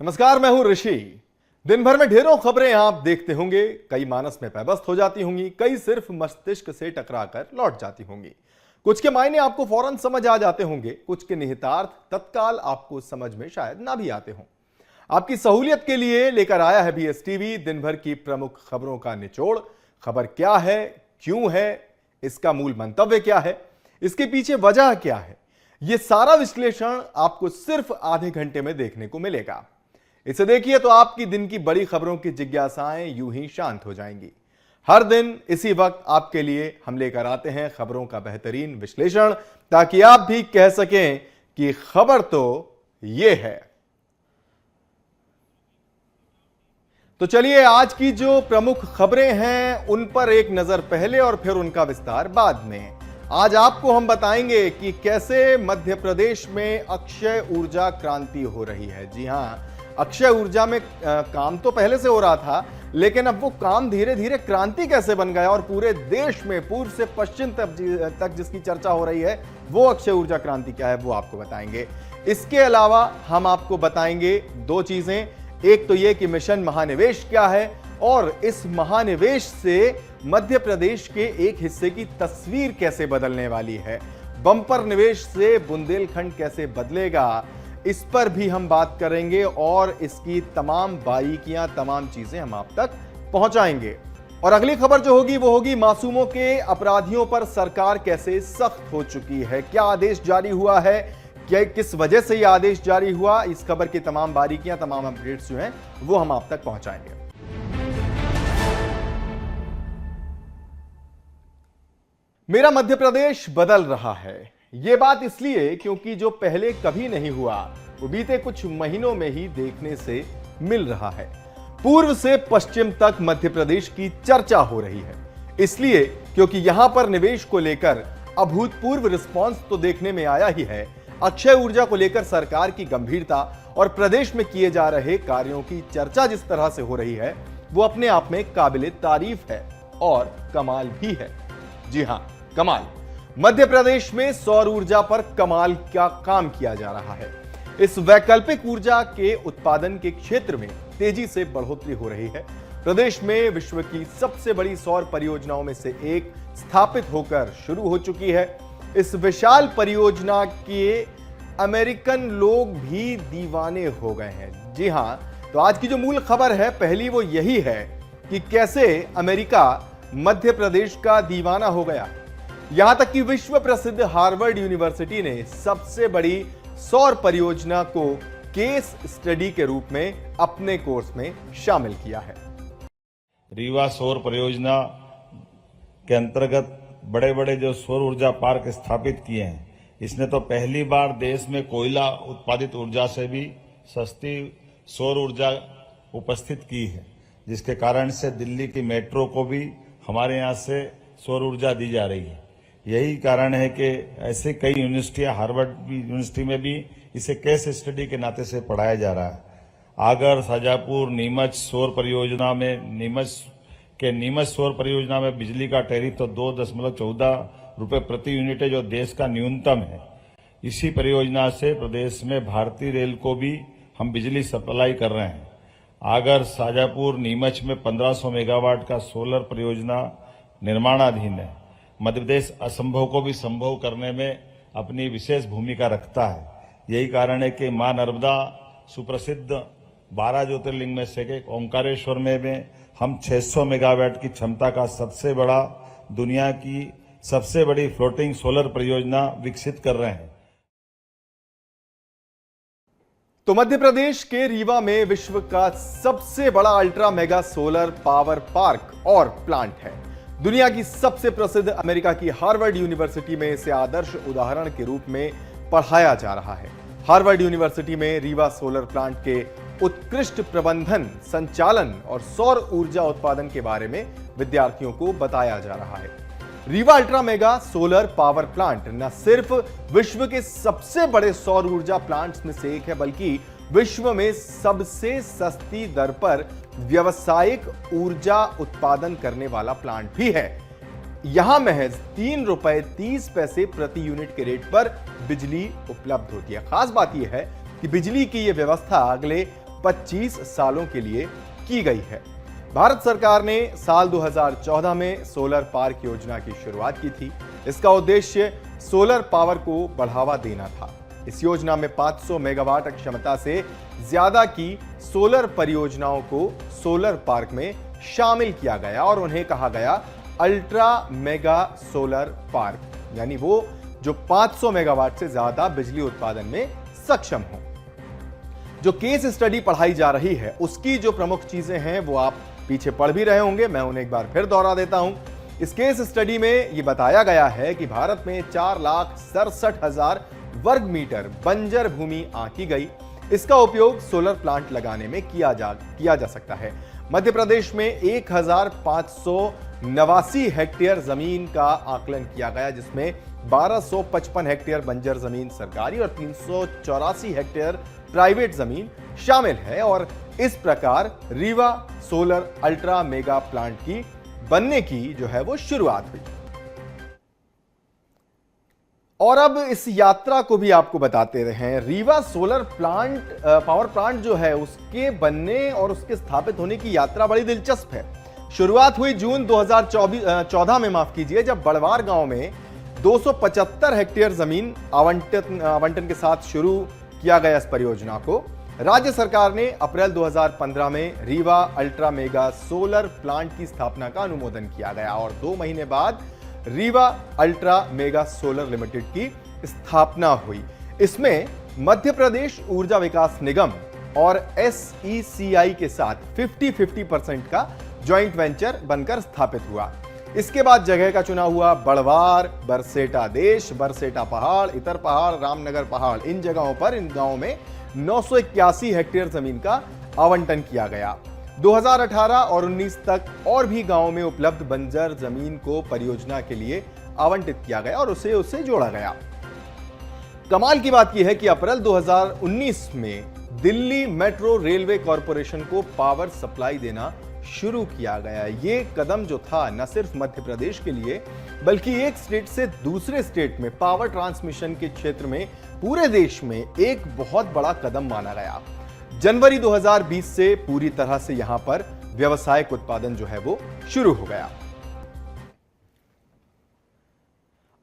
नमस्कार, मैं हूं ऋषि। दिन भर में ढेरों खबरें आप देखते होंगे। कई मानस में पैबस्त हो जाती होंगी, कई सिर्फ मस्तिष्क से टकराकर लौट जाती होंगी। कुछ के मायने आपको फौरन समझ आ जाते होंगे, कुछ के निहितार्थ तत्काल आपको समझ में शायद ना भी आते हों। आपकी सहूलियत के लिए लेकर आया है BSTV दिन भर की प्रमुख खबरों का निचोड़। खबर क्या है, क्यों है, इसका मूल मंतव्य क्या है, इसके पीछे वजह क्या है, यह सारा विश्लेषण आपको सिर्फ आधे घंटे में देखने को मिलेगा। इसे देखिए तो आपकी दिन की बड़ी खबरों की जिज्ञासाएं यूं ही शांत हो जाएंगी। हर दिन इसी वक्त आपके लिए हम लेकर आते हैं खबरों का बेहतरीन विश्लेषण, ताकि आप भी कह सकें कि खबर तो ये है। तो चलिए, आज की जो प्रमुख खबरें हैं उन पर एक नजर पहले और फिर उनका विस्तार बाद में। आज आपको हम बताएंगे कि कैसे मध्य प्रदेश में अक्षय ऊर्जा क्रांति हो रही है। जी हां, अक्षय ऊर्जा में काम तो पहले से हो रहा था, लेकिन अब वो काम धीरे धीरे क्रांति कैसे बन गया और पूरे देश में पूर्व से पश्चिम तक जिसकी चर्चा हो रही है वो अक्षय ऊर्जा क्रांति क्या है, वो आपको बताएंगे। इसके अलावा हम आपको बताएंगे दो चीजें। एक तो ये कि मिशन महानिवेश क्या है और इस महानिवेश से मध्य प्रदेश के एक हिस्से की तस्वीर कैसे बदलने वाली है। बंपर निवेश से बुंदेलखंड कैसे बदलेगा, इस पर भी हम बात करेंगे और इसकी तमाम बारीकियां, तमाम चीजें हम आप तक पहुंचाएंगे। और अगली खबर जो होगी वो होगी मासूमों के अपराधियों पर सरकार कैसे सख्त हो चुकी है। क्या आदेश जारी हुआ है, क्या किस वजह से यह आदेश जारी हुआ, इस खबर की तमाम बारीकियां, तमाम अपडेट्स जो हैं वो हम आप तक पहुंचाएंगे। मेरा मध्य प्रदेश बदल रहा है, यह बात इसलिए क्योंकि जो पहले कभी नहीं हुआ वो बीते कुछ महीनों में ही देखने से मिल रहा है। पूर्व से पश्चिम तक मध्य प्रदेश की चर्चा हो रही है, इसलिए क्योंकि यहां पर निवेश को लेकर अभूतपूर्व रिस्पांस तो देखने में आया ही है। अक्षय ऊर्जा को लेकर सरकार की गंभीरता और प्रदेश में किए जा रहे कार्यों की चर्चा जिस तरह से हो रही है वो अपने आप में काबिले तारीफ है और कमाल भी है। जी हां, कमाल। मध्य प्रदेश में सौर ऊर्जा पर कमाल का काम किया जा रहा है। इस वैकल्पिक ऊर्जा के उत्पादन के क्षेत्र में तेजी से बढ़ोतरी हो रही है। प्रदेश में विश्व की सबसे बड़ी सौर परियोजनाओं में से एक स्थापित होकर शुरू हो चुकी है। इस विशाल परियोजना के अमेरिकन लोग भी दीवाने हो गए हैं। जी हां, तो आज की जो मूल खबर है पहली वो यही है कि कैसे अमेरिका मध्य प्रदेश का दीवाना हो गया। यहां तक कि विश्व प्रसिद्ध हार्वर्ड यूनिवर्सिटी ने सबसे बड़ी सौर परियोजना को केस स्टडी के रूप में अपने कोर्स में शामिल किया है। रीवा सौर परियोजना के अंतर्गत बड़े बड़े जो सौर ऊर्जा पार्क स्थापित किए हैं, इसने तो पहली बार देश में कोयला उत्पादित ऊर्जा से भी सस्ती सौर ऊर्जा उपस्थित की है, जिसके कारण से दिल्ली की मेट्रो को भी हमारे यहाँ से सौर ऊर्जा दी जा रही है। यही कारण है कि ऐसे कई यूनिवर्सिटियां, हार्वर्ड यूनिवर्सिटी में भी इसे केस स्टडी के नाते से पढ़ाया जा रहा है। आगर, शाजापुर, नीमच सौर परियोजना में नीमच सौर परियोजना में बिजली का टैरिफ तो 2.14 रुपए प्रति यूनिट है, जो देश का न्यूनतम है। इसी परियोजना से प्रदेश में भारतीय रेल को भी हम बिजली सप्लाई कर रहे हैं। आगर, शाजापुर, नीमच में 1500 मेगावाट का सोलर परियोजना निर्माणाधीन है। मध्य प्रदेश असंभव को भी संभव करने में अपनी विशेष भूमिका रखता है। यही कारण है कि मां नर्मदा सुप्रसिद्ध 12 ज्योतिर्लिंग में से एक ओंकारेश्वर में हम 600 मेगावाट की क्षमता का दुनिया की सबसे बड़ी फ्लोटिंग सोलर परियोजना विकसित कर रहे हैं। तो मध्य प्रदेश के रीवा में विश्व का सबसे बड़ा ultra mega solar power park और प्लांट है। दुनिया की सबसे प्रसिद्ध अमेरिका की हार्वर्ड यूनिवर्सिटी में इसे आदर्श उदाहरण के रूप में पढ़ाया जा रहा है। हार्वर्ड यूनिवर्सिटी में रीवा सोलर प्लांट के उत्कृष्ट प्रबंधन, संचालन और सौर ऊर्जा उत्पादन के बारे में विद्यार्थियों को बताया जा रहा है। Rewa ultra mega solar power plant न सिर्फ विश्व के सबसे बड़े सौर ऊर्जा प्लांट्स में से एक है, बल्कि विश्व में सबसे सस्ती दर पर व्यावसायिक ऊर्जा उत्पादन करने वाला प्लांट भी है। यहां महज 3 रुपए 30 पैसे प्रति यूनिट के रेट पर बिजली उपलब्ध होती है। खास बात यह है कि बिजली की यह व्यवस्था अगले 25 सालों के लिए की गई है। भारत सरकार ने साल 2014 में सोलर पार्क योजना की शुरुआत की थी। इसका उद्देश्य सोलर पावर को बढ़ावा देना था। इस योजना में 500 मेगावाट क्षमता से ज्यादा की सोलर परियोजनाओं को सोलर पार्क में शामिल किया गया और उन्हें कहा गया अल्ट्रा मेगा सोलर पार्क, यानी वो जो 500 मेगावाट से ज्यादा बिजली उत्पादन में सक्षम हो। जो केस स्टडी पढ़ाई जा रही है उसकी जो प्रमुख चीजें हैं वो आप पीछे पढ़ भी रहे होंगे, मैं उन्हें एक बार फिर दोहरा देता हूं। इस केस स्टडी में यह बताया गया है कि भारत में 4,67,000 वर्ग मीटर बंजर भूमि आंकी गई। इसका उपयोग सोलर प्लांट लगाने में किया जा सकता है। मध्य प्रदेश में 1,589 हेक्टेयर जमीन का आकलन किया गया, जिसमें 1255 हेक्टेयर बंजर जमीन सरकारी और 384 हेक्टेयर प्राइवेट जमीन शामिल है। और इस प्रकार Rewa solar ultra mega plant की बनने की जो है वो शुरुआत हुई। और अब इस यात्रा को भी आपको बताते रहे। Rewa solar plant power plant जो है उसके बनने और उसके स्थापित होने की यात्रा बड़ी दिलचस्प है। शुरुआत हुई जून 2014 में, माफ कीजिए, जब बड़वार गांव में 275 हेक्टेयर जमीन आवंटन के साथ शुरू किया गया इस परियोजना को। राज्य सरकार ने अप्रैल 2015 में Rewa ultra mega solar plant की स्थापना का अनुमोदन किया गया और 2 महीने बाद Rewa ultra mega solar limited की स्थापना हुई। इसमें मध्य प्रदेश ऊर्जा विकास निगम और SECI के साथ 50-50% का ज्वाइंट वेंचर बनकर स्थापित हुआ। इसके बाद जगह का चुनाव हुआ। बड़वार, बरसेटा देश, बरसेटा पहाड़, इतर पहाड़, रामनगर पहाड़, इन जगहों पर इन गांवों में 981 हेक्टेयर जमीन का आवंटन किया गया। 2018 और 19 तक और भी गांवों में उपलब्ध बंजर जमीन को परियोजना के लिए आवंटित किया गया और उसे जोड़ा गया। कमाल की बात यह है कि अप्रैल 2019 में दिल्ली मेट्रो रेलवे कॉरपोरेशन को पावर सप्लाई देना शुरू किया गया। ये कदम जो था न सिर्फ मध्य प्रदेश के लिए बल्कि एक स्टेट से दूसरे स्टेट में पावर ट्रांसमिशन के क्षेत्र में पूरे देश में एक बहुत बड़ा कदम माना गया। जनवरी 2020 से पूरी तरह से यहां पर व्यावसायिक उत्पादन जो है वो शुरू हो गया।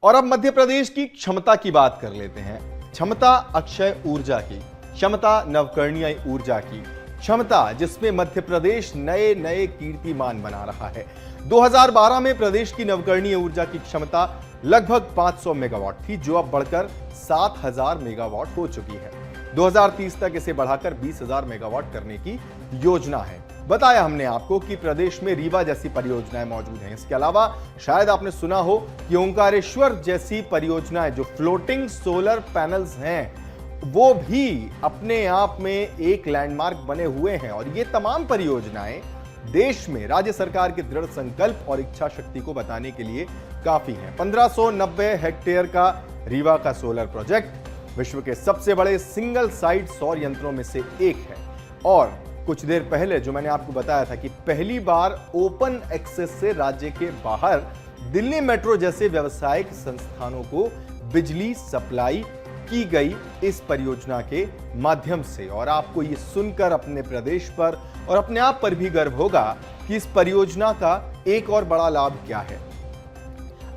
और अब मध्य प्रदेश की क्षमता की बात कर लेते हैं। क्षमता अक्षय ऊर्जा की, क्षमता नवकरणीय ऊर्जा की, क्षमता जिसमें मध्य प्रदेश नए नए कीर्तिमान बना रहा है। 2012 में प्रदेश की नवकरणीय ऊर्जा की क्षमता लगभग 500 मेगावाट थी, जो अब बढ़कर 7,000 मेगावाट हो चुकी है। 2030 तक इसे बढ़ाकर 20,000 मेगावाट करने की योजना है। बताया हमने आपको कि प्रदेश में रीवा जैसी परियोजनाएं मौजूद हैं। इसके अलावा शायद आपने सुना हो कि ओंकारेश्वर जैसी परियोजनाएं जो फ्लोटिंग सोलर पैनल्स हैं वो भी अपने आप में एक लैंडमार्क बने हुए हैं। और ये तमाम परियोजनाएं देश में राज्य सरकार के दृढ़ संकल्प और इच्छा शक्ति को बताने के लिए काफी हैं। 1590 हेक्टेयर का रीवा का सोलर प्रोजेक्ट विश्व के सबसे बड़े सिंगल साइट सौर यंत्रों में से एक है। और कुछ देर पहले जो मैंने आपको बताया था कि पहली बार ओपन एक्सेस से राज्य के बाहर दिल्ली मेट्रो जैसे व्यावसायिक संस्थानों को बिजली सप्लाई की गई इस परियोजना के माध्यम से। और आपको ये सुनकर अपने प्रदेश पर और अपने आप पर भी गर्व होगा कि इस परियोजना का एक और बड़ा लाभ क्या है।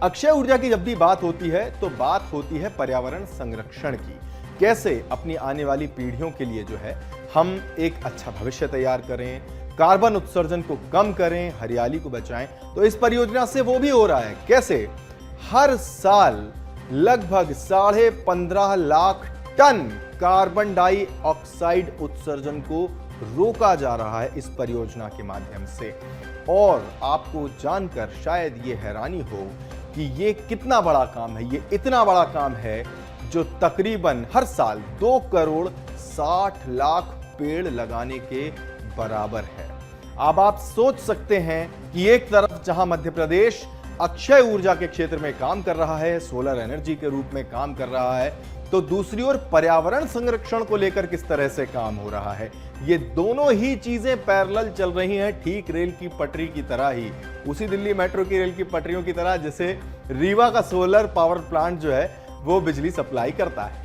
अक्षय ऊर्जा की जब भी बात होती है तो बात होती है पर्यावरण संरक्षण की। कैसे अपनी आने वाली पीढ़ियों के लिए जो है हम एक अच्छा भविष्य तैयार करें, कार्बन उत्सर्जन को कम करें, हरियाली को बचाएं। तो इस परियोजना से वो भी हो रहा है। कैसे? हर साल लगभग 15.5 लाख टन कार्बन डाइऑक्साइड उत्सर्जन को रोका जा रहा है इस परियोजना के माध्यम से। और आपको जानकर शायद ये हैरानी हो कि ये कितना बड़ा काम है। ये इतना बड़ा काम है जो तकरीबन हर साल 2 करोड़ 60 लाख पेड़ लगाने के बराबर है। अब आप सोच सकते हैं कि एक तरफ जहां मध्य प्रदेश अक्षय ऊर्जा के क्षेत्र में काम कर रहा है, सोलर एनर्जी के रूप में काम कर रहा है, तो दूसरी ओर पर्यावरण संरक्षण को लेकर किस तरह से काम हो रहा है। ये दोनों ही चीजें पैरेलल चल रही हैं, ठीक रेल की पटरी की तरह ही, उसी दिल्ली मेट्रो की रेल की पटरियों की तरह जिसे रीवा का सोलर पावर प्लांट जो है वो बिजली सप्लाई करता है।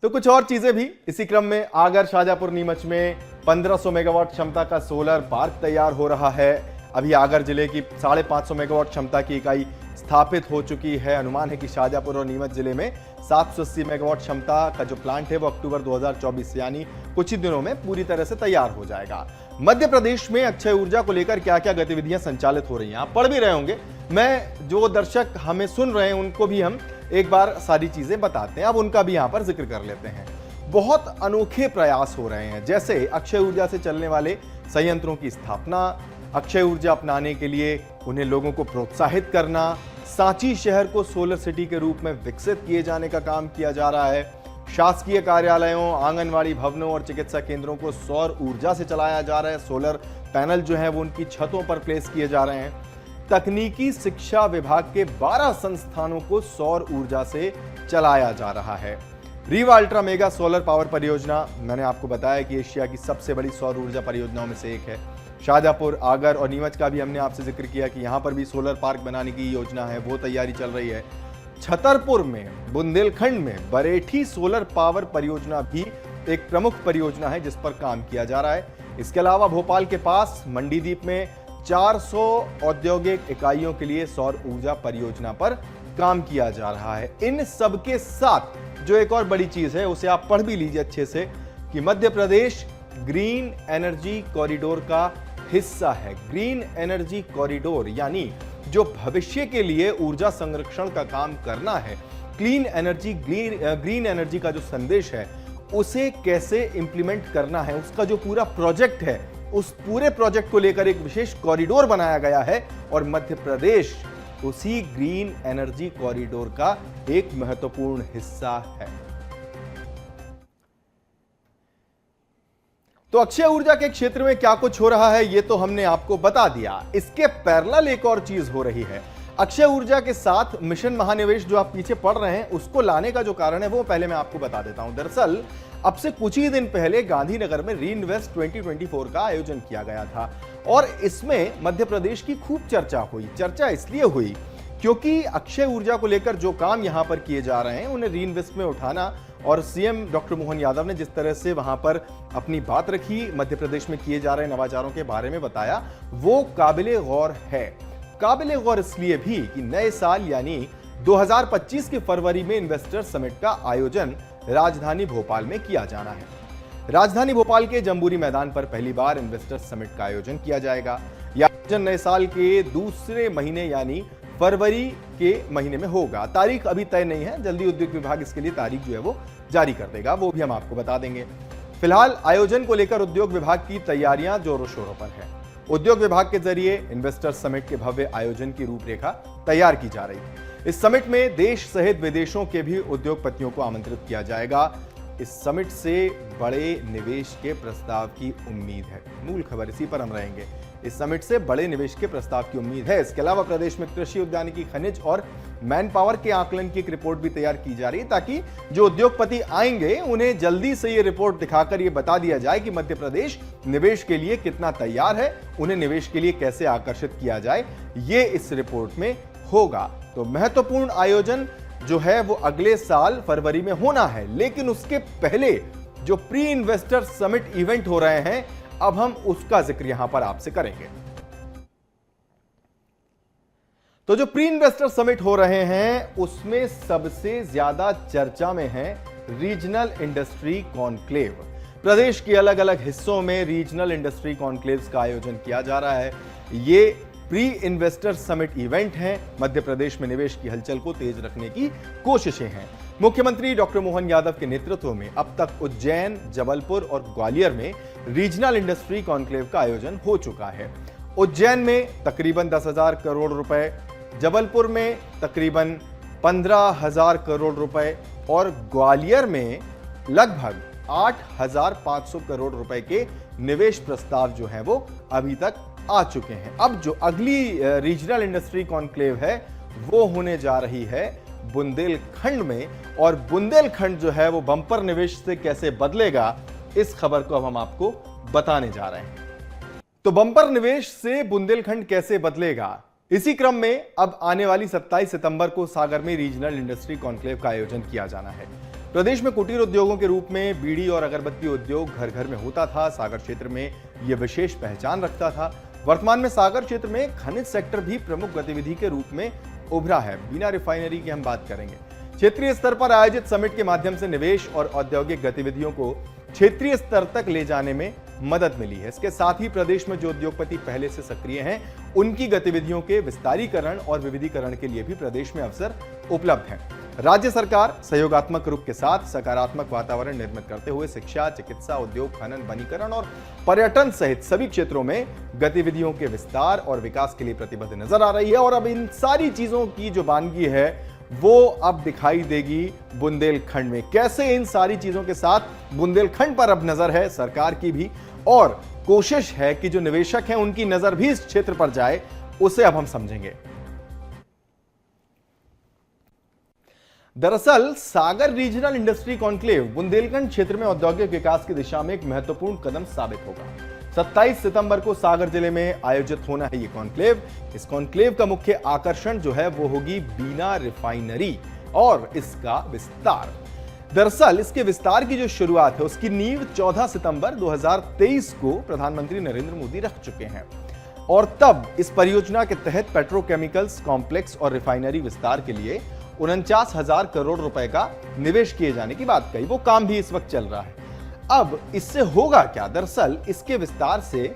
तो कुछ और चीजें भी इसी क्रम में, आगर शाहजहांपुर नीमच में 1500 मेगावाट क्षमता का सोलर पार्क तैयार हो रहा है। अभी आगर जिले की 550 मेगावाट क्षमता की इकाई स्थापित हो चुकी है। अनुमान है कि शाहजहांपुर और नीमच जिले में 780 मेगावाट क्षमता का जो प्लांट है वो अक्टूबर 2024 यानी कुछ ही दिनों में पूरी तरह से तैयार हो जाएगा। मध्य प्रदेश में अक्षय ऊर्जा को लेकर क्या क्या गतिविधियां संचालित हो रही हैं, आप पढ़ भी रहे होंगे। मैं जो दर्शक हमें सुन रहे हैं उनको भी हम एक बार सारी चीजें बताते हैं, अब उनका भी यहां पर जिक्र कर लेते हैं। बहुत अनोखे प्रयास हो रहे हैं, जैसे अक्षय ऊर्जा से चलने वाले संयंत्रों की स्थापना, अक्षय ऊर्जा अपनाने के लिए उन्हें लोगों को प्रोत्साहित करना, सांची शहर को सोलर सिटी के रूप में विकसित किए जाने का काम किया जा रहा है। शासकीय कार्यालयों, आंगनवाड़ी भवनों और चिकित्सा केंद्रों को सौर ऊर्जा से चलाया जा रहा है। सोलर पैनल जो है वो उनकी छतों पर प्लेस किए जा रहे हैं। तकनीकी शिक्षा विभाग के 12 संस्थानों को सौर ऊर्जा से चलाया जा रहा है। Rewa ultra mega solar power परियोजना, मैंने आपको बताया कि एशिया की सबसे बड़ी सौर ऊर्जा परियोजनाओं में से एक है। शाहजहांपुर, आगर और नीमच का भी हमने आपसे जिक्र किया कि यहां पर भी सोलर पार्क बनाने की योजना है, वो तैयारी चल रही है। छतरपुर में, बुंदेलखंड में बरेठी सोलर पावर परियोजना भी एक प्रमुख परियोजना है जिस पर काम किया जा रहा है। इसके अलावा भोपाल के पास मंडीदीप में 400 औद्योगिक इकाइयों के लिए सौर ऊर्जा परियोजना पर काम किया जा रहा है। इन सब के साथ जो एक और बड़ी चीज है उसे आप पढ़ भी लीजिए अच्छे से कि Madhya Pradesh green energy corridor का हिस्सा है। ग्रीन एनर्जी कॉरिडोर यानी जो भविष्य के लिए ऊर्जा संरक्षण का काम करना है, क्लीन एनर्जी, ग्रीन एनर्जी का जो संदेश है उसे कैसे इंप्लीमेंट करना है, उसका जो पूरा प्रोजेक्ट है, उस पूरे प्रोजेक्ट को लेकर एक विशेष कॉरिडोर बनाया गया है और मध्य प्रदेश उसी ग्रीन एनर्जी कॉरिडोर का एक महत्वपूर्ण हिस्सा है। तो अक्षय ऊर्जा के क्षेत्र में क्या कुछ हो रहा है ये तो हमने आपको बता दिया। इसके पैरेलल एक और चीज हो रही है। अक्षय ऊर्जा के साथ मिशन महानिवेश जो आप पीछे पढ़ रहे हैं उसको लाने का जो कारण है वो पहले मैं आपको बता देता हूं। दरअसल अब से कुछ ही दिन पहले गांधीनगर में री इन्वेस्ट 2024 का आयोजन किया गया था और इसमें मध्य प्रदेश की खूब चर्चा हुई। चर्चा इसलिए हुई क्योंकि अक्षय ऊर्जा को लेकर जो काम यहां पर किए जा रहे हैं उन्हें री इन्वेस्ट में उठाना, और सीएम डॉक्टर मोहन यादव ने जिस तरह से वहां पर अपनी बात रखी, मध्य प्रदेश में किए जा रहे नवाचारों के बारे में बताया, वो काबिले गौर है। काबिले गौर इसलिए भी कि नए साल यानी 2025 के फरवरी में इन्वेस्टर समिट का आयोजन राजधानी भोपाल में किया जाना है। राजधानी भोपाल के जंबूरी मैदान पर पहली बार इन्वेस्टर समिट का आयोजन किया जाएगा। यह आयोजन नए साल के दूसरे महीने यानी फरवरी के महीने में होगा। तारीख अभी तय नहीं है, जल्दी उद्योग विभाग इसके लिए तारीख जो है वो जारी कर देगा, वो भी हम आपको बता देंगे। फिलहाल आयोजन को लेकर उद्योग विभाग की तैयारियां जोरों शोरों पर है। उद्योग विभाग के जरिए इन्वेस्टर समिट के भव्य आयोजन की रूपरेखा तैयार की जा रही है। इस समिट में देश सहित विदेशों के भी उद्योगपतियों को आमंत्रित किया जाएगा। इस समिट से बड़े निवेश के प्रस्ताव की उम्मीद है। मूल खबर इसी पर हम रहेंगे। इस समिट से बड़े निवेश के प्रस्ताव की उम्मीद है। इसके अलावा प्रदेश में कृषि, उद्यानिकी, खनिज और मैन पावर के आकलन की एक रिपोर्ट भी तैयार की जा रही है ताकि जो उद्योगपति आएंगे उन्हें जल्दी से ये रिपोर्ट दिखाकर ये बता दिया जाए कि मध्य प्रदेश निवेश के लिए कितना तैयार है, उन्हें निवेश के लिए कैसे आकर्षित किया जाए, ये इस रिपोर्ट में होगा। तो महत्वपूर्ण आयोजन जो है वो अगले साल फरवरी में होना है, लेकिन उसके पहले जो प्री इन्वेस्टर समिट इवेंट हो रहे हैं अब हम उसका जिक्र यहां पर आपसे करेंगे। तो जो प्री इन्वेस्टर समिट हो रहे हैं उसमें सबसे ज्यादा चर्चा में है रीजनल इंडस्ट्री कॉन्क्लेव। प्रदेश के अलग अलग हिस्सों में रीजनल इंडस्ट्री कॉन्क्लेव्स का आयोजन किया जा रहा है। ये प्री इन्वेस्टर समिट इवेंट है। मध्य प्रदेश में निवेश की हलचल को तेज रखने की कोशिशें हैं। मुख्यमंत्री डॉक्टर मोहन यादव के नेतृत्व में अब तक उज्जैन, जबलपुर और ग्वालियर में रीजनल इंडस्ट्री कॉन्क्लेव का आयोजन हो चुका है। उज्जैन में तकरीबन 10,000 करोड़ रुपए, जबलपुर में तकरीबन 15,000 करोड़ रुपए और ग्वालियर में लगभग 8,500 करोड़ रुपए के निवेश प्रस्ताव जो है वो अभी तक आ चुके हैं। अब जो अगली रीजनल इंडस्ट्री कॉन्क्लेव है वो होने जा रही है बुंदेलखंड में, और बुंदेलखंड जो है वो बंपर निवेश से कैसे बदलेगा इस खबर को अब हम आपको बताने जा रहे हैं। तो बंपर निवेश से बुंदेलखंड कैसे बदलेगा, इसी क्रम में अब आने वाली 27 सितंबर को सागर में रीजनल इंडस्ट्री कॉन्क्लेव का आयोजन किया जाना है। प्रदेश में कुटीर उद्योगों के रूप में बीड़ी और अगरबत्ती उद्योग घर घर में होता था। सागर क्षेत्र में यह विशेष पहचान रखता था। वर्तमान में सागर क्षेत्र में खनिज सेक्टर भी प्रमुख गतिविधि के रूप में उभरा है। बिना रिफाइनरी की हम बात करेंगे। क्षेत्रीय स्तर पर आयोजित समिट के माध्यम से निवेश और औद्योगिक गतिविधियों को क्षेत्रीय स्तर तक ले जाने में मदद मिली है। इसके साथ ही प्रदेश में जो उद्योगपति पहले से सक्रिय हैं, उनकी गतिविधियों के विस्तारीकरण और विविधीकरण के लिए भी प्रदेश में अवसर उपलब्ध हैं। राज्य सरकार सहयोगात्मक रूप के साथ सकारात्मक वातावरण निर्मित करते हुए शिक्षा, चिकित्सा, उद्योग, खनन, वनीकरण और पर्यटन सहित सभी क्षेत्रों में गतिविधियों के विस्तार और विकास के लिए प्रतिबद्ध नजर आ रही है। और अब इन सारी चीजों की जो वानगी है वो अब दिखाई देगी बुंदेलखंड में। कैसे इन सारी चीजों के साथ बुंदेलखंड पर अब नजर है सरकार की भी, और कोशिश है कि जो निवेशक हैं उनकी नजर भी इस क्षेत्र पर जाए, उसे अब हम समझेंगे। दरअसल सागर रीजनल इंडस्ट्री कॉन्क्लेव बुंदेलखंड क्षेत्र में औद्योगिक विकास की दिशा में एक महत्वपूर्ण कदम साबित होगा। 27 सितंबर को सागर जिले में आयोजित होना है ये कॉन्क्लेव। इस कॉन्क्लेव का मुख्य आकर्षण जो है वो होगी बीना रिफाइनरी और इसका विस्तार। दरअसल इसके विस्तार की जो शुरुआत है उसकी नींव 14 सितंबर 2023 को प्रधानमंत्री नरेंद्र मोदी रख चुके हैं, और तब इस परियोजना के तहत पेट्रोकेमिकल्स कॉम्प्लेक्स और रिफाइनरी विस्तार के लिए 49,000 करोड़ रुपए का निवेश किए जाने की बात कही। वो काम भी इस वक्त चल रहा है। अब इससे होगा क्या? दरअसल इसके विस्तार से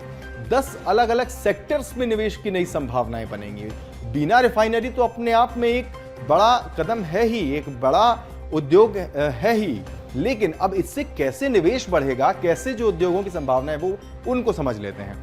10 अलग अलग सेक्टर्स में निवेश की नई संभावनाएं बनेंगी। बिना रिफाइनरी तो अपने आप में एक बड़ा कदम है ही, एक बड़ा उद्योग है ही, लेकिन अब इससे कैसे निवेश बढ़ेगा, कैसे जो उद्योगों की संभावना है वो उनको समझ लेते हैं।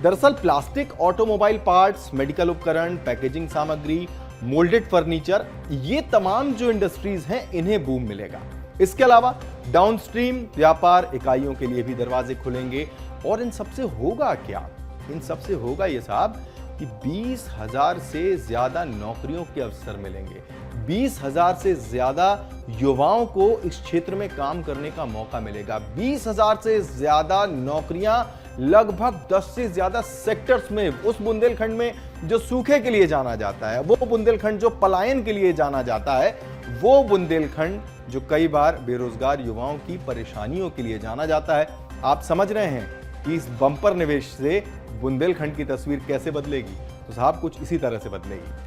दरअसल प्लास्टिक, ऑटोमोबाइल पार्ट्स, मेडिकल उपकरण, पैकेजिंग सामग्री, मोल्डेड फर्नीचर, ये तमाम जो इंडस्ट्रीज हैं इन्हें बूम मिलेगा। इसके अलावा डाउनस्ट्रीम व्यापार इकाइयों के लिए भी दरवाजे खुलेंगे। और इन सबसे होगा क्या? इन सबसे होगा ये साहब कि 20,000 से ज्यादा नौकरियों के अवसर मिलेंगे। 20,000 से ज्यादा युवाओं को इस क्षेत्र में काम करने का मौका मिलेगा। 20,000 से ज्यादा नौकरियां लगभग 10 से ज्यादा सेक्टर्स में। उस बुंदेलखंड में जो सूखे के लिए जाना जाता है, वो बुंदेलखंड जो पलायन के लिए जाना जाता है, वो बुंदेलखंड जो कई बार बेरोजगार युवाओं की परेशानियों के लिए जाना जाता है। आप समझ रहे हैं कि इस बंपर निवेश से बुंदेलखंड की तस्वीर कैसे बदलेगी? तो साहब कुछ इसी तरह से बदलेगी।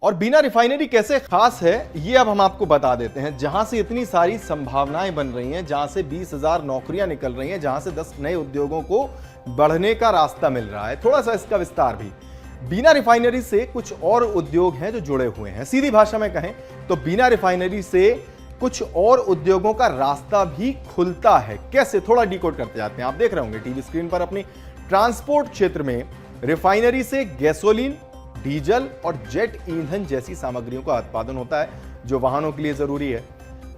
और बिना रिफाइनरी कैसे खास है ये अब हम आपको बता देते हैं। जहां से इतनी सारी संभावनाएं बन रही हैं, जहां से 20,000 नौकरियां निकल रही हैं, जहां से 10 नए उद्योगों को बढ़ने का रास्ता मिल रहा है, थोड़ा सा इसका विस्तार भी। बिना रिफाइनरी से कुछ और उद्योग हैं जो जुड़े हुए हैं। सीधी भाषा में कहें तो बिना रिफाइनरी से कुछ और उद्योगों का रास्ता भी खुलता है। कैसे? थोड़ा डिकोड करते जाते हैं। आप देख रहे होंगे टीवी स्क्रीन पर अपनी। ट्रांसपोर्ट क्षेत्र में रिफाइनरी से गैसोलीन, डीजल और जेट ईंधन जैसी सामग्रियों का उत्पादन होता है जो वाहनों के लिए जरूरी है।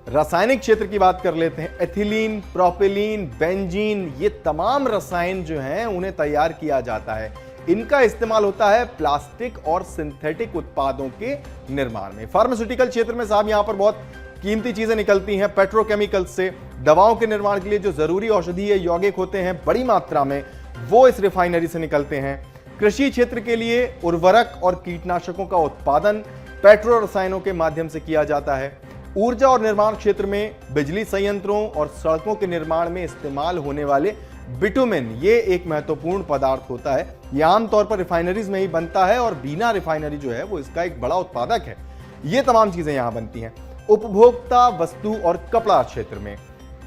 रासायनिक क्षेत्र की बात कर लेते हैं। एथिलीन, प्रोपिलीन, बेंजीन, ये तमाम रसायन जो हैं उन्हें तैयार किया जाता है। इनका इस्तेमाल होता है प्लास्टिक और सिंथेटिक उत्पादों के निर्माण में। फार्मास्यूटिकल क्षेत्र में साहब यहां पर बहुत कीमती चीजें निकलती हैं। पेट्रोकेमिकल्स से दवाओं के निर्माण के लिए जो जरूरी औषधीय यौगिक होते हैं बड़ी मात्रा में, वो इस रिफाइनरी से निकलते हैं। कृषि क्षेत्र के लिए उर्वरक और कीटनाशकों का उत्पादन पेट्रो रसायनों के माध्यम से किया जाता है। ऊर्जा और निर्माण क्षेत्र में बिजली संयंत्रों और सड़कों के निर्माण में इस्तेमाल होने वाले बिटुमेन, ये एक महत्वपूर्ण पदार्थ होता है। यह आमतौर पर रिफाइनरीज में ही बनता है और बिना रिफाइनरी जो है वो इसका एक बड़ा उत्पादक है। ये तमाम चीजें यहां बनती हैं। उपभोक्ता वस्तु और कपड़ा क्षेत्र में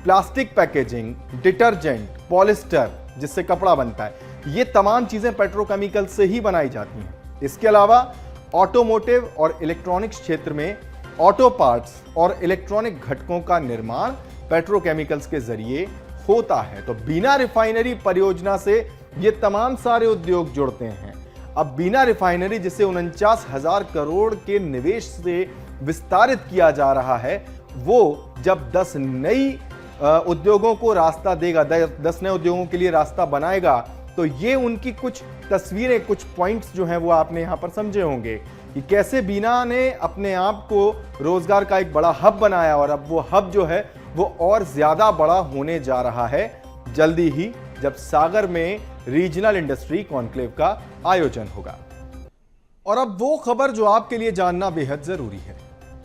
प्लास्टिक पैकेजिंग, डिटर्जेंट, पॉलिस्टर जिससे कपड़ा बनता है, ये तमाम चीजें पेट्रोकेमिकल से ही बनाई जाती हैं। इसके अलावा ऑटोमोटिव और इलेक्ट्रॉनिक्स क्षेत्र में ऑटो पार्ट्स और इलेक्ट्रॉनिक घटकों का निर्माण पेट्रोकेमिकल्स के जरिए होता है। तो बिना रिफाइनरी परियोजना से ये तमाम सारे उद्योग जुड़ते हैं। अब बिना रिफाइनरी जिसे 49,000 करोड़ के निवेश से विस्तारित किया जा रहा है, वो जब 10 नई उद्योगों को रास्ता देगा, 10 नए उद्योगों के लिए रास्ता बनाएगा, तो ये उनकी कुछ तस्वीरें, कुछ पॉइंट्स जो हैं वो आपने यहां पर समझे होंगे कि कैसे बीना ने अपने आप को रोजगार का एक बड़ा हब बनाया, और अब वो हब जो है वो और ज्यादा बड़ा होने जा रहा है जल्दी ही, जब सागर में रीजनल इंडस्ट्री कॉन्क्लेव का आयोजन होगा। और अब वो खबर जो आपके लिए जानना बेहद जरूरी है।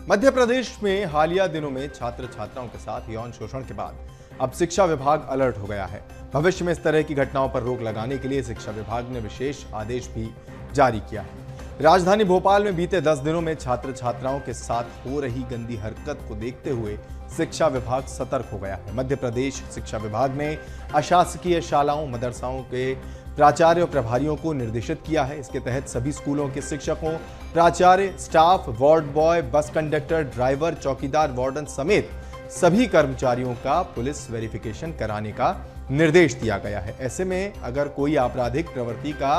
मध्य प्रदेश में हालिया दिनों में छात्र छात्राओं के साथ यौन शोषण के बाद अब शिक्षा विभाग अलर्ट हो गया है। भविष्य में इस तरह की घटनाओं पर रोक लगाने के लिए शिक्षा विभाग ने विशेष आदेश भी जारी किया है। राजधानी भोपाल में बीते 10 दिनों में छात्र छात्राओं के साथ हो रही गंदी हरकत को देखते हुए शिक्षा विभाग सतर्क हो गया है। मध्य प्रदेश शिक्षा विभाग ने अशासकीय शालाओं मदरसाओं के प्राचार्य और प्रभारियों को निर्देशित किया है। इसके तहत सभी स्कूलों के शिक्षकों, प्राचार्य, staff, ward boy, bus conductor, driver, चौकीदार, वार्डन समेत सभी कर्मचारियों का पुलिस वेरिफिकेशन कराने का निर्देश दिया गया है। ऐसे में अगर कोई आपराधिक प्रवृत्ति का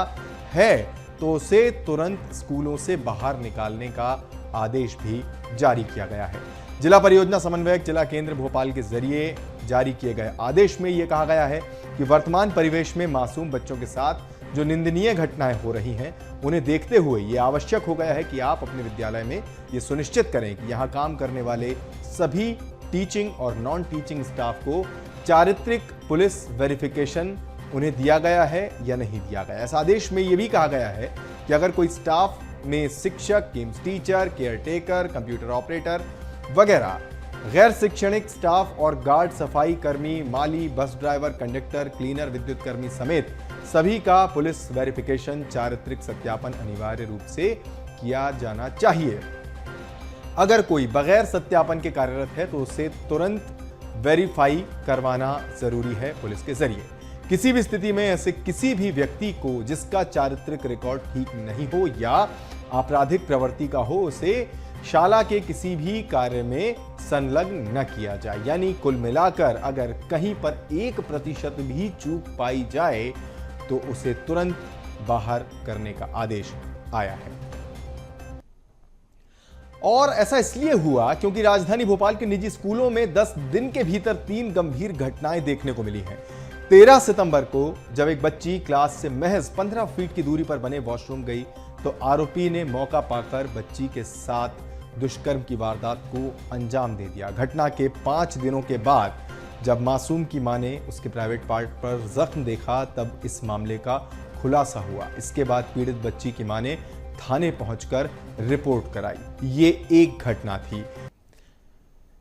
है तो उसे तुरंत स्कूलों से बाहर निकालने का आदेश भी जारी किया गया है। जिला परियोजना समन्वयक जिला केंद्र भोपाल के जरिए जारी किए गए आदेश में यह कहा गया है कि वर्तमान परिवेश में मासूम बच्चों के साथ जो निंदनीय घटनाएं हो रही हैं, उन्हें देखते हुए यह आवश्यक हो गया है कि आप अपने विद्यालय में यह सुनिश्चित करें कि यहां काम करने वाले सभी टीचिंग और नॉन टीचिंग स्टाफ को चारित्रिक पुलिस वेरिफिकेशन उन्हें दिया गया है या नहीं दिया गया। इस आदेश में यह भी कहा गया है कि अगर कोई स्टाफ में शिक्षक, games teacher, caretaker, computer operator वगैरह गैर शैक्षणिक स्टाफ और गार्ड, सफाई कर्मी, माली, बस ड्राइवर, कंडक्टर, क्लीनर, विद्युत कर्मी समेत सभी का पुलिस वेरिफिकेशन, चारित्रिक सत्यापन अनिवार्य रूप से किया जाना चाहिए। अगर कोई बगैर सत्यापन के कार्यरत है तो उसे तुरंत वेरीफाई करवाना जरूरी है पुलिस के जरिए। किसी भी स्थिति में ऐसे किसी भी व्यक्ति को जिसका चारित्रिक रिकॉर्ड ठीक नहीं हो या आपराधिक प्रवृत्ति का हो, उसे शाला के किसी भी कार्य में संलग्न न किया जाए। यानी कुल मिलाकर अगर कहीं पर 1% भी चूक पाई जाए तो उसे तुरंत बाहर करने का आदेश आया है। और ऐसा इसलिए हुआ क्योंकि राजधानी भोपाल के निजी स्कूलों में 10 दिन के भीतर 3 गंभीर घटनाएं देखने को मिली हैं। 13 सितंबर को जब एक बच्ची क्लास से महज 15 फीट की दूरी पर बने वॉशरूम गई तो आरोपी ने मौका पाकर बच्ची के साथ दुष्कर्म की वारदात को अंजाम दे दिया। घटना के 5 दिनों के बाद जब मासूम की मां ने उसके प्राइवेट पार्ट पर जख्म देखा तब इस मामले का खुलासा हुआ। इसके बाद पीड़ित बच्ची की मां ने थाने पहुंचकर रिपोर्ट कराई। ये एक घटना थी।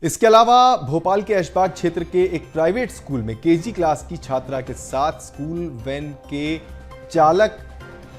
इसके अलावा भोपाल के ऐशबाग क्षेत्र के एक प्राइवेट स्कूल में केजी क्लास की छात्रा के साथ स्कूल वैन के चालक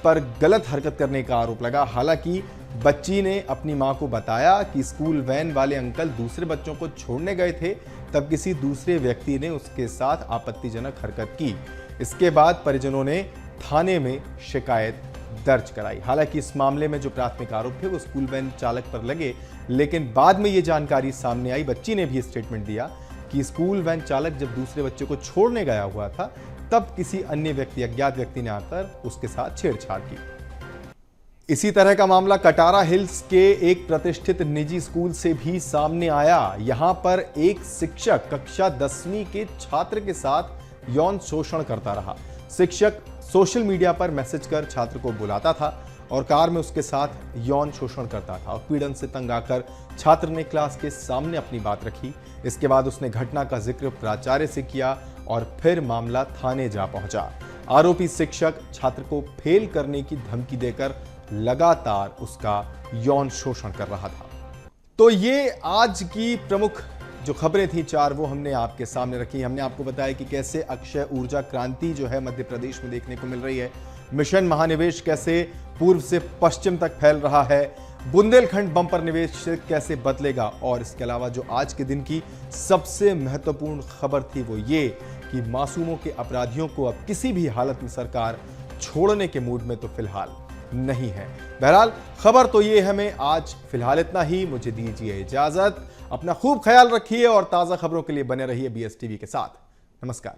पर गलत हरकत करने का आरोप लगा। हालांकि बच्ची ने अपनी मां को बताया कि स्कूल वैन वाले अंकल दूसरे बच्चों को छोड़ने गए थे, तब किसी दूसरे व्यक्ति ने उसके साथ आपत्तिजनक हरकत की। इसके बाद परिजनों ने थाने में शिकायत दर्ज कराई। हालांकि इस मामले में जो प्राथमिक आरोप थे वो स्कूल वैन चालक पर लगे, लेकिन बाद में ये जानकारी सामने आई, बच्ची ने भी स्टेटमेंट दिया कि स्कूल वैन चालक जब दूसरे बच्चे को छोड़ने गया हुआ था तब किसी अन्य व्यक्ति, अज्ञात व्यक्ति ने आकर उसके साथ छेड़छाड़ की। इसी तरह का मामला कटारा हिल्स के एक प्रतिष्ठित निजी स्कूल से भी सामने आया। यहां पर एक शिक्षक कक्षा 10वीं के छात्र के साथ यौन शोषण करता रहा। शिक्षक सोशल मीडिया पर मैसेज कर छात्र को बुलाता था और कार में उसके साथ यौन शोषण करता था और पीड़न से तंग आकर छात्र ने क्लास के सामने अपनी बात रखी। इसके बाद उसने घटना का जिक्र प्राचार्य से किया और फिर मामला थाने जा पहुंचा। आरोपी शिक्षक छात्र को फेल करने की धमकी देकर लगातार उसका यौन शोषण कर रहा था। तो ये आज की प्रमुख जो खबरें थी 4 वो हमने आपके सामने रखी। हमने आपको बताया कि कैसे अक्षय ऊर्जा क्रांति जो है मध्य प्रदेश में देखने को मिल रही है, मिशन महानिवेश कैसे पूर्व से पश्चिम तक फैल रहा है, बुंदेलखंड बंपर निवेश कैसे बदलेगा, और इसके अलावा जो आज के दिन की सबसे महत्वपूर्ण खबर थी वो ये कि मासूमों के अपराधियों को अब किसी भी हालत में सरकार छोड़ने के मूड में तो फिलहाल नहीं है। बहरहाल खबर तो ये हमें आज फिलहाल इतना ही। मुझे दीजिए इजाजत, अपना खूब ख्याल रखिए और ताजा खबरों के लिए बने रहिए BSTV के साथ। नमस्कार।